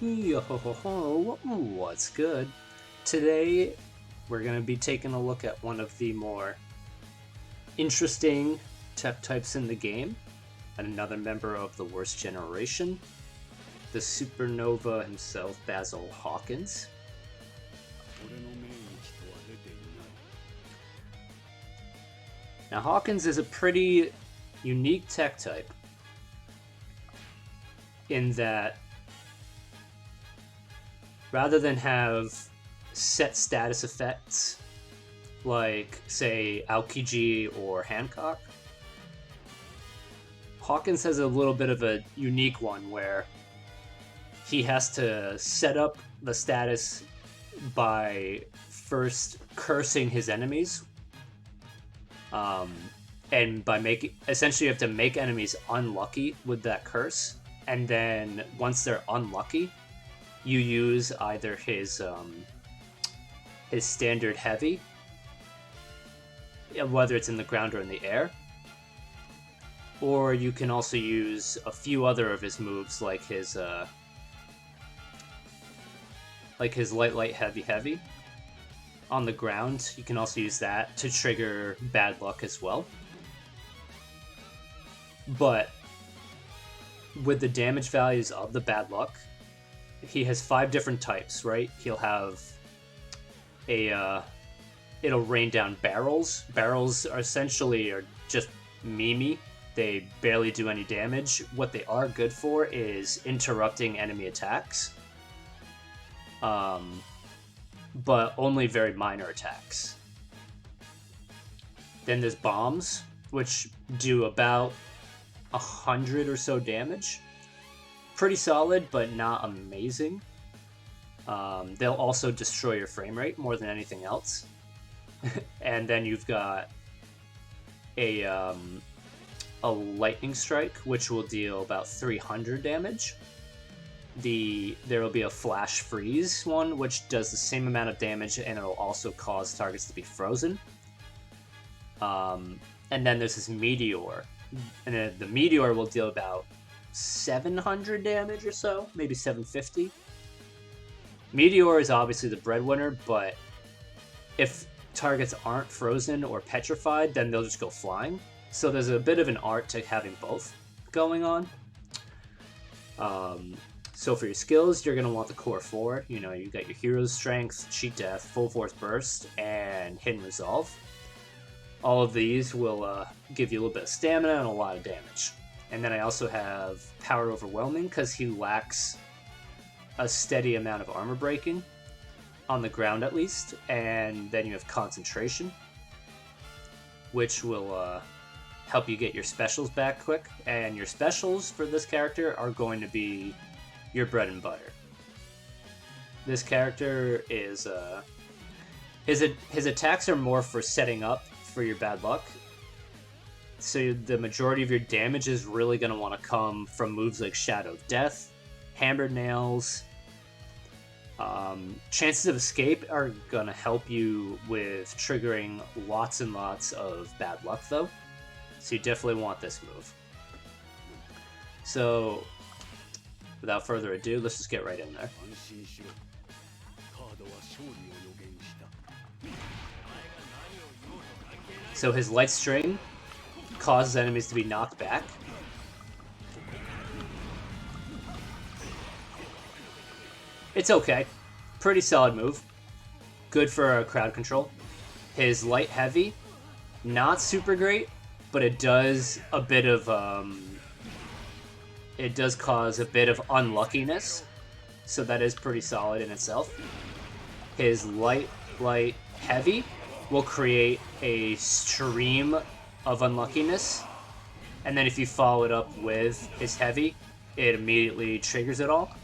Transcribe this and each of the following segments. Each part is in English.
Yo ho ho ho, what's good? Today we're going to be taking a look at one of the more interesting tech types in the game, and another member of the worst generation, the supernova himself, Basil Hawkins. Now Hawkins is a pretty unique tech type in that rather than have set status effects like, say, Aokiji or Hancock, Hawkins has a little bit of a unique one where he has to set up the status by first cursing his enemies. And by making, essentially you have to make enemies unlucky with that curse, and then once they're unlucky, you use either his standard heavy, whether it's in the ground or in the air, or you can also use a few other of his moves like his light heavy heavy on the ground. You can also use that to trigger bad luck as well. But with the damage values of the bad luck, he has 5 different types, right? He'll have it'll rain down barrels. Barrels are essentially just memey. They barely do any damage. What they are good for is interrupting enemy attacks. But only very minor attacks. Then there's bombs, which do about 100 or so damage. Pretty solid, but not amazing. They'll also destroy your frame rate more than anything else. And then you've got a lightning strike, which will deal about 300 damage. There will be a flash freeze one, which does the same amount of damage, and it'll also cause targets to be frozen. And then there's this meteor, and then the meteor will deal about 700 damage or so, maybe 750. Meteor is obviously the breadwinner, but if targets aren't frozen or petrified, then they'll just go flying. So there's a bit of an art to having both going on. So for your skills, you're going to want the core 4. You know, you got your Hero's Strength, Cheat Death, Full Force Burst, and Hidden Resolve. All of these will give you a little bit of stamina and a lot of damage. And then I also have Power Overwhelming, because he lacks a steady amount of armor breaking, on the ground at least. And then you have Concentration, which will help you get your specials back quick. And your specials for this character are going to be your bread and butter. This character is his attacks are more for setting up for your bad luck. So the majority of your damage is really going to want to come from moves like Shadow of Death, Hammered Nails. Chances of Escape are going to help you with triggering lots and lots of bad luck, though. So you definitely want this move. So without further ado, let's just get right in there. So his Light String causes enemies to be knocked back. It's okay. Pretty solid move. Good for crowd control. His Light Heavy, not super great, but it does a bit of it does cause a bit of unluckiness, so that is pretty solid in itself. His light heavy will create a stream of unluckiness, and then if you follow it up with his heavy, it immediately triggers it all.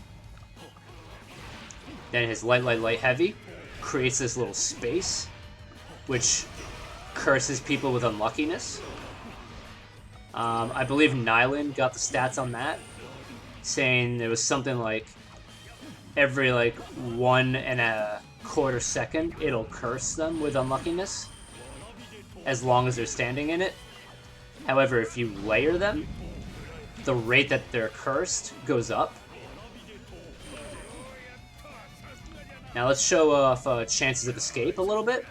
Then his light heavy creates this little space, which curses people with unluckiness. I believe Nyland got the stats on that, saying there was something like every 1.25 seconds it'll curse them with unluckiness, as long as they're standing in it. However, if you layer them, the rate that they're cursed goes up. Now let's show off chances of escape a little bit.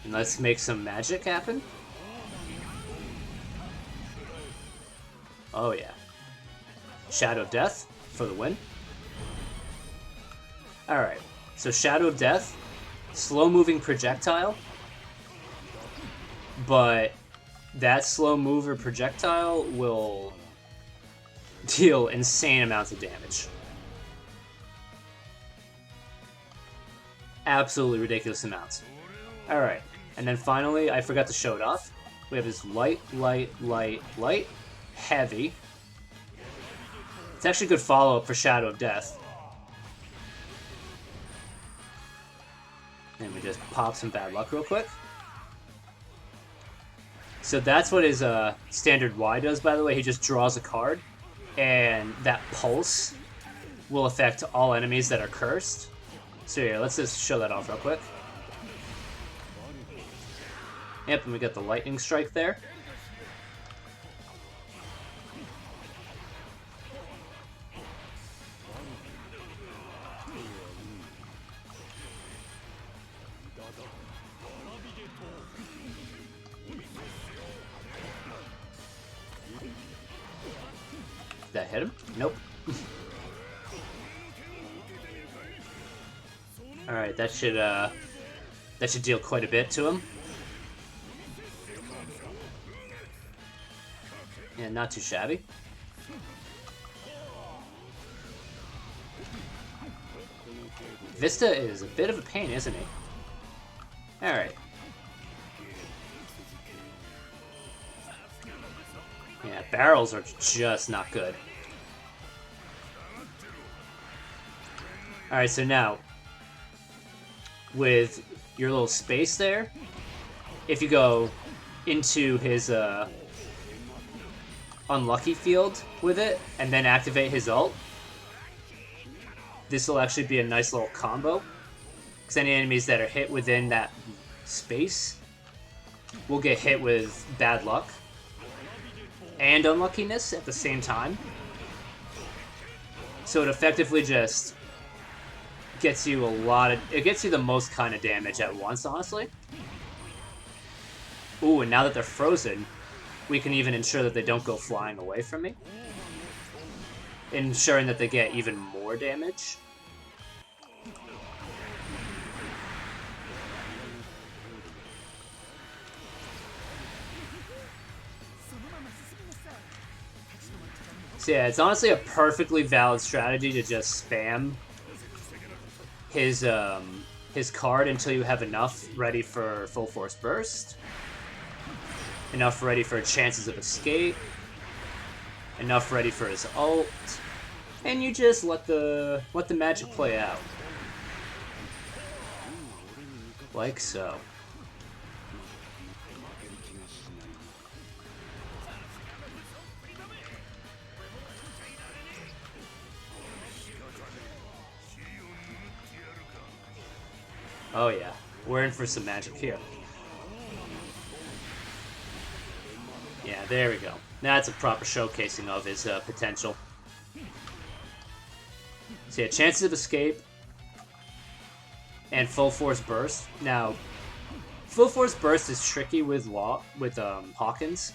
And let's make some magic happen. Oh yeah. Shadow of Death for the win. Alright, so Shadow of Death, slow-moving projectile, but that slow mover projectile will deal insane amounts of damage. Absolutely ridiculous amounts. Alright, and then finally, I forgot to show it off. We have this light, light, light, light, heavy. It's actually a good follow-up for Shadow of Death. And we just pop some bad luck real quick. So that's what his standard Y does, by the way. He just draws a card, and that pulse will affect all enemies that are cursed. So yeah, let's just show that off real quick. Yep, and we got the lightning strike there. Did that hit him? Nope. Alright, that should deal quite a bit to him. Yeah, not too shabby. Vista is a bit of a pain, isn't he? Alright. Yeah, barrels are just not good. Alright, so now, with your little space there, if you go into his unlucky field with it, and then activate his ult, this will actually be a nice little combo, because any enemies that are hit within that space will get hit with bad luck and unluckiness at the same time. So it effectively just gets you it gets you the most kind of damage at once, honestly. Ooh, and now that they're frozen, we can even ensure that they don't go flying away from me, ensuring that they get even more damage. So yeah, it's honestly a perfectly valid strategy to just spam his card until you have enough ready for full force burst, enough ready for chances of escape, enough ready for his ult, and you just let the magic play out. Like so. Oh yeah, we're in for some magic here. Yeah, there we go. That's a proper showcasing of his potential. So yeah, chances of escape and full force burst. Now, full force burst is tricky with Hawkins,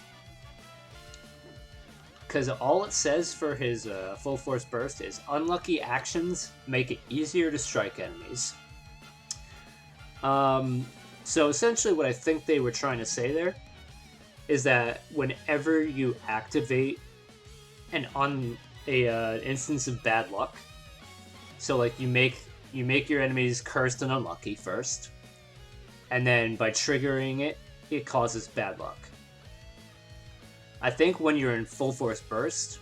because all it says for his full force burst is unlucky actions make it easier to strike enemies. So essentially what I think they were trying to say there is that whenever you activate an instance of bad luck, so like you make your enemies cursed and unlucky first, and then by triggering it, it causes bad luck. I think when you're in full force burst,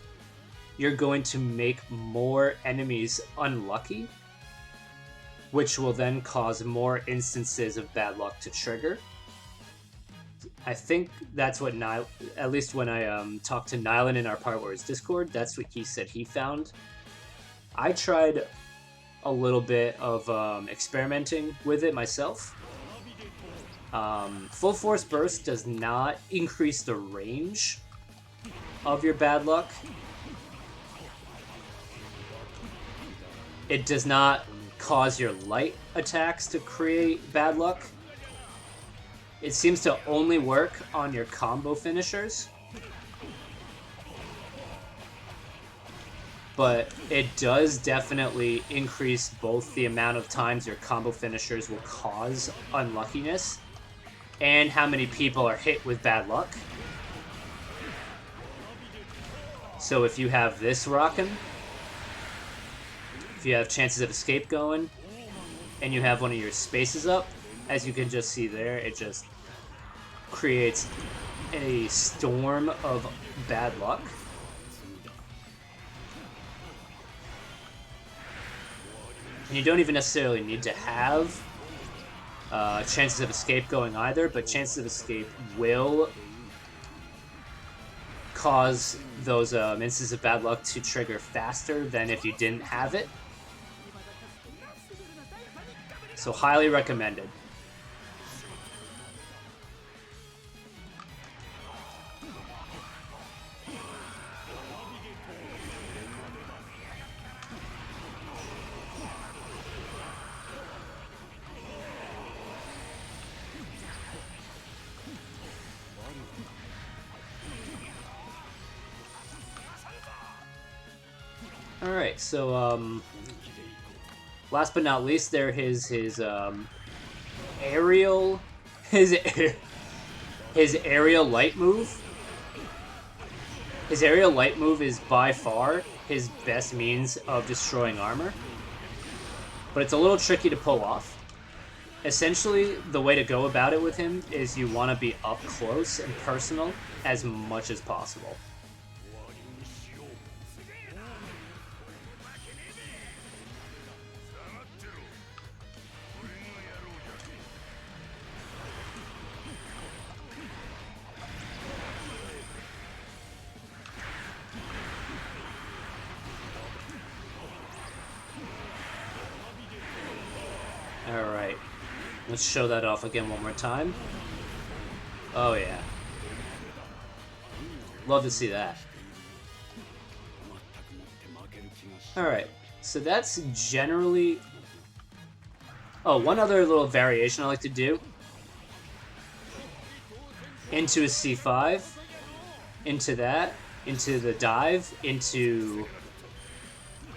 you're going to make more enemies unlucky, which will then cause more instances of bad luck to trigger. I think that's what at least when I talked to Nylan in our Part Wars Discord, that's what he said he found. I tried a little bit of experimenting with it myself. Full Force Burst does not increase the range of your bad luck. It does not cause your light attacks to create bad luck. It seems to only work on your combo finishers. But it does definitely increase both the amount of times your combo finishers will cause unluckiness and how many people are hit with bad luck. So if you have this rockin', if you have chances of escape going, and you have one of your spaces up, as you can just see there, it just creates a storm of bad luck. And you don't even necessarily need to have chances of escape going either, but chances of escape will cause those instances of bad luck to trigger faster than if you didn't have it. So highly recommended. Alright, so last but not least, there his aerial his aerial light move. His aerial light move is by far his best means of destroying armor, but it's a little tricky to pull off. Essentially, the way to go about it with him is you want to be up close and personal as much as possible. Alright, let's show that off again one more time. Oh yeah. Love to see that. Alright, so that's generally... Oh, one other little variation I like to do. Into a C5, into that, into the dive, into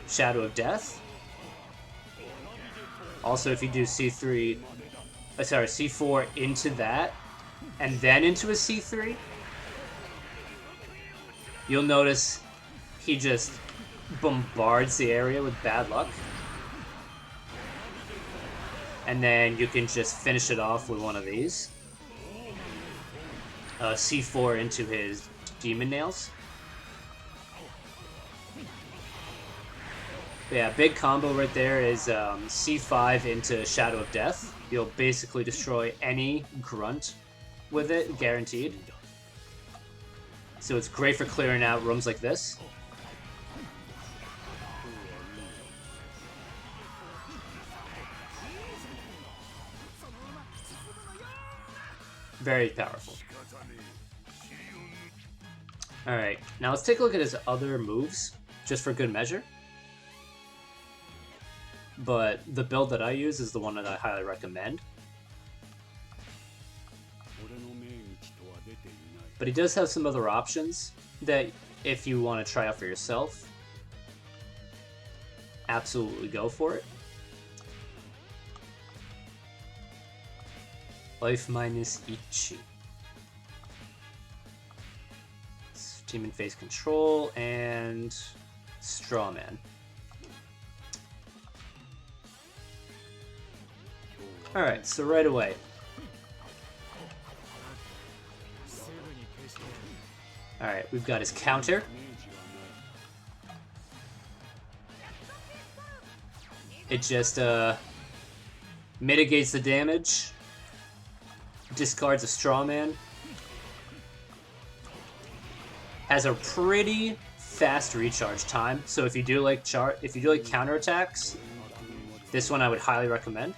Shadow of Death. Also, if you do C4 into that, and then into a C3, you'll notice he just bombards the area with bad luck. And then you can just finish it off with one of these. C4 into his Demon Nails. Yeah, big combo right there is C5 into Shadow of Death. You'll basically destroy any grunt with it, guaranteed. So it's great for clearing out rooms like this. Very powerful. Alright, now let's take a look at his other moves, just for good measure. But the build that I use is the one that I highly recommend. But he does have some other options that, if you want to try out for yourself, absolutely go for it. Life minus Ichi. Demon Face Control and Strawman. Alright, so right away. Alright, we've got his counter. It just mitigates the damage. Discards a Strawman. Has a pretty fast recharge time, so if you do like counterattacks, this one I would highly recommend.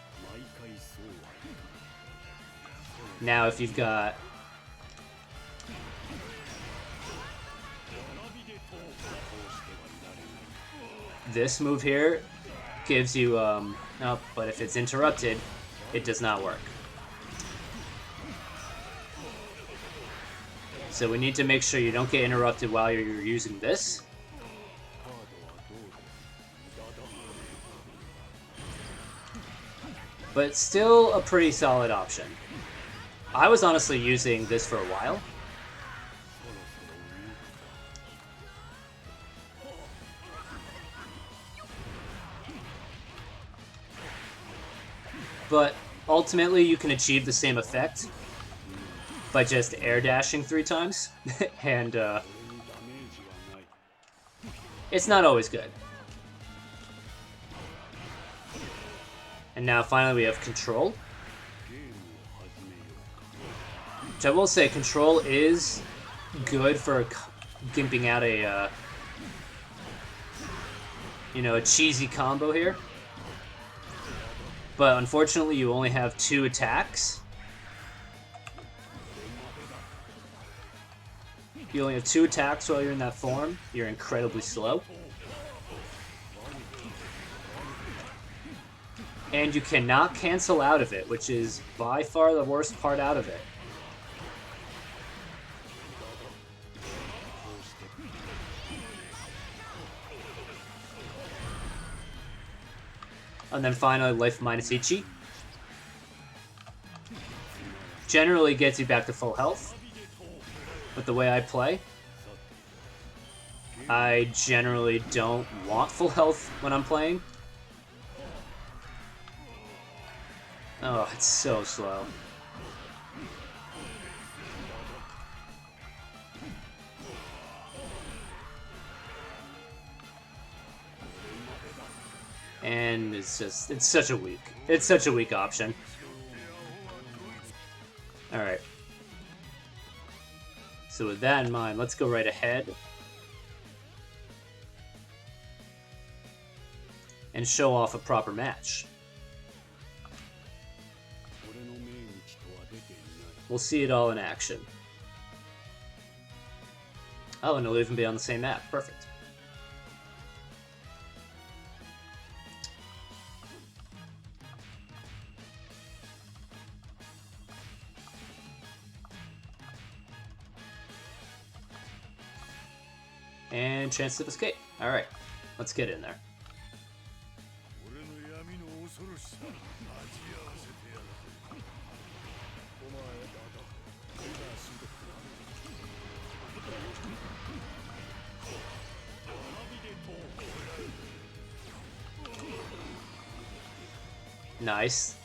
Now, if you've got this move here gives you, no, but if it's interrupted, it does not work. So we need to make sure you don't get interrupted while you're using this. But still a pretty solid option. I was honestly using this for a while. But ultimately you can achieve the same effect by just air dashing 3 times, and it's not always good. And now finally we have control. Which I will say, control is good for gimping out a, you know, a cheesy combo here. But unfortunately you only have 2 attacks. You only have 2 attacks while you're in that form. You're incredibly slow. And you cannot cancel out of it, which is by far the worst part out of it. And then finally, Life minus Ichi. Generally gets you back to full health. With the way I play, I generally don't want full health when I'm playing. Oh, it's so slow. And it's such a weak option. Alright. So with that in mind, let's go right ahead and show off a proper match. We'll see it all in action. Oh, and it'll even be on the same map. Perfect. And chance of escape. Alright, let's get in there. Nice.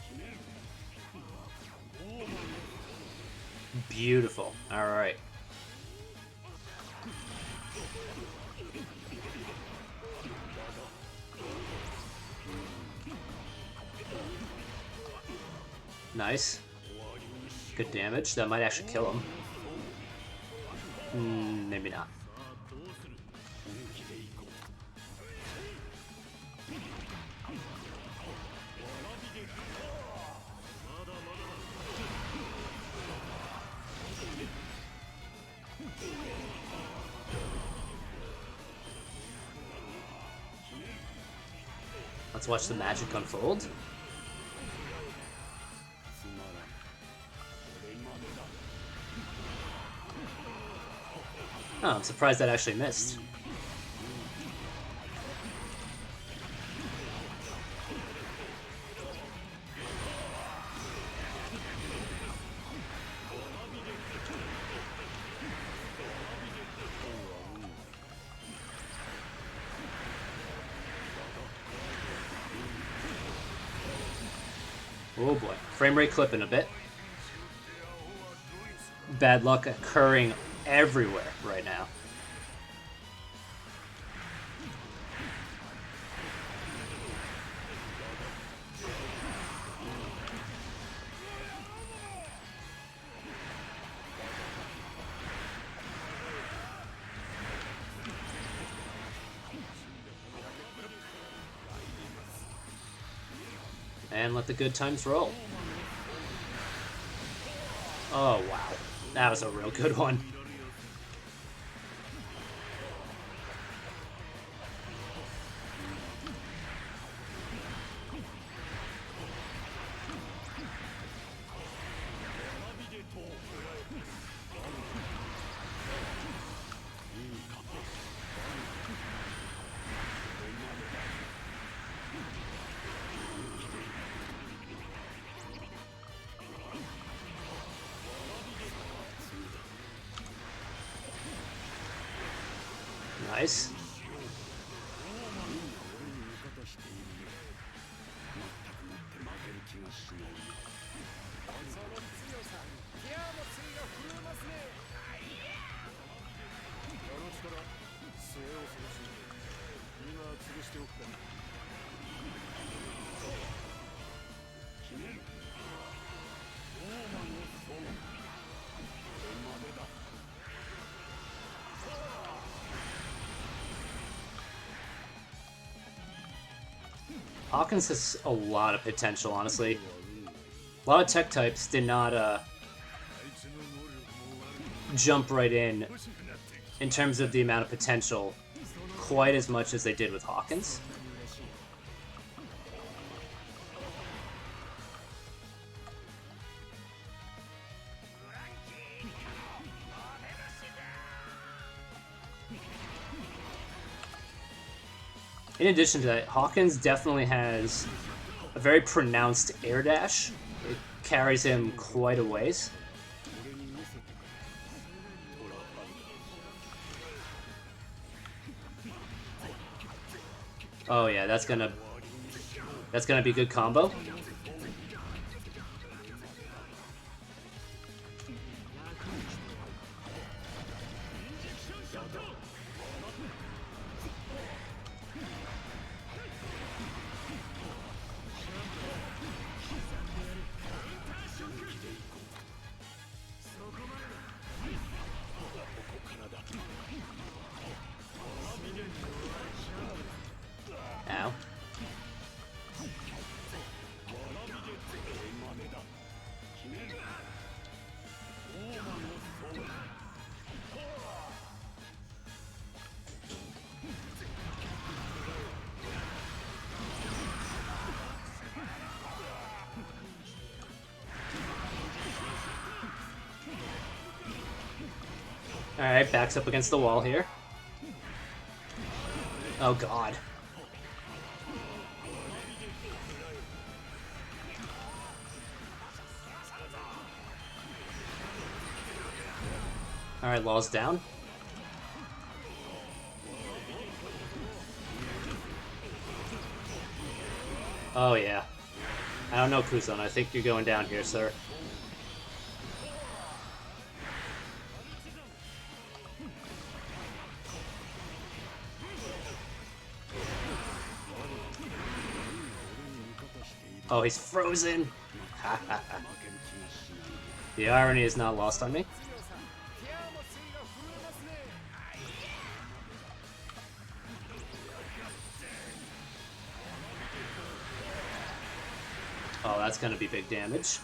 Beautiful. Alright. Nice. Good damage. That might actually kill him. Maybe not. Let's watch the magic unfold. Oh, I'm surprised that actually missed. Oh boy, frame rate clipping a bit. Bad luck occurring everywhere right now. And let the good times roll. Oh wow, that was a real good one. Nice. Hawkins has a lot of potential, honestly. A lot of tech types did not jump right in terms of the amount of potential quite as much as they did with Hawkins. In addition to that, Hawkins definitely has a very pronounced air dash. It carries him quite a ways. Oh yeah, that's gonna be a good combo. Ow. Alright, backs up against the wall here. Oh god. Alright, Law's down. Oh yeah. I don't know, Kuzan. I think you're going down here, sir. Oh, he's frozen! The irony is not lost on me. Oh, that's gonna be big damage.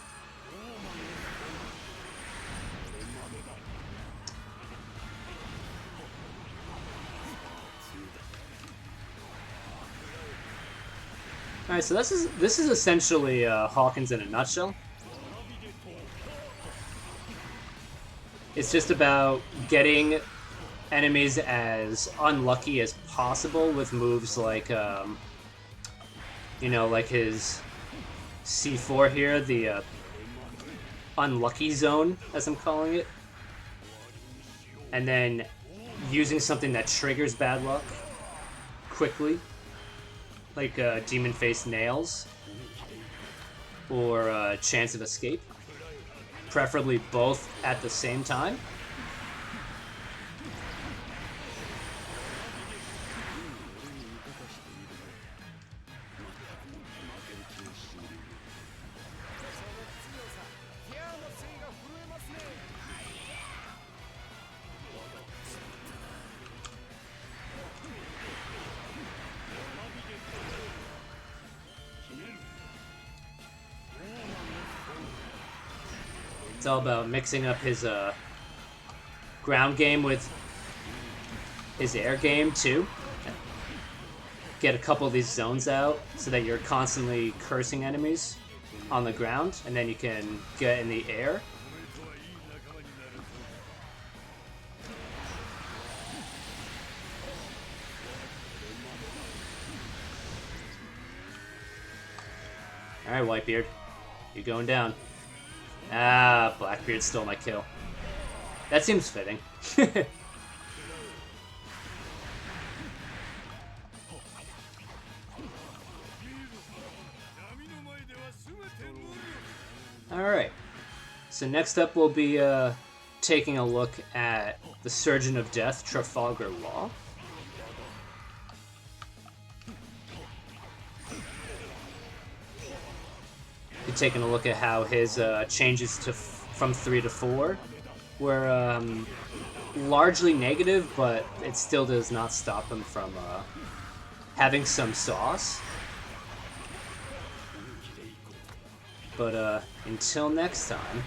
Alright, so this is essentially Hawkins in a nutshell. It's just about getting enemies as unlucky as possible with moves like, you know, like his C4 here, the unlucky zone, as I'm calling it. And then using something that triggers bad luck quickly, like Demon Face Nails or Chance of Escape. Preferably both at the same time. It's all about mixing up his ground game with his air game too. Get a couple of these zones out so that you're constantly cursing enemies on the ground, and then you can get in the air. Alright, Whitebeard. You're going down. Ah, Blackbeard stole my kill. That seems fitting. Alright, so next up we'll be taking a look at the Surgeon of Death, Trafalgar Law. You're taking a look at how his changes from 3 to 4 were largely negative, but it still does not stop him from having some sauce. But until next time,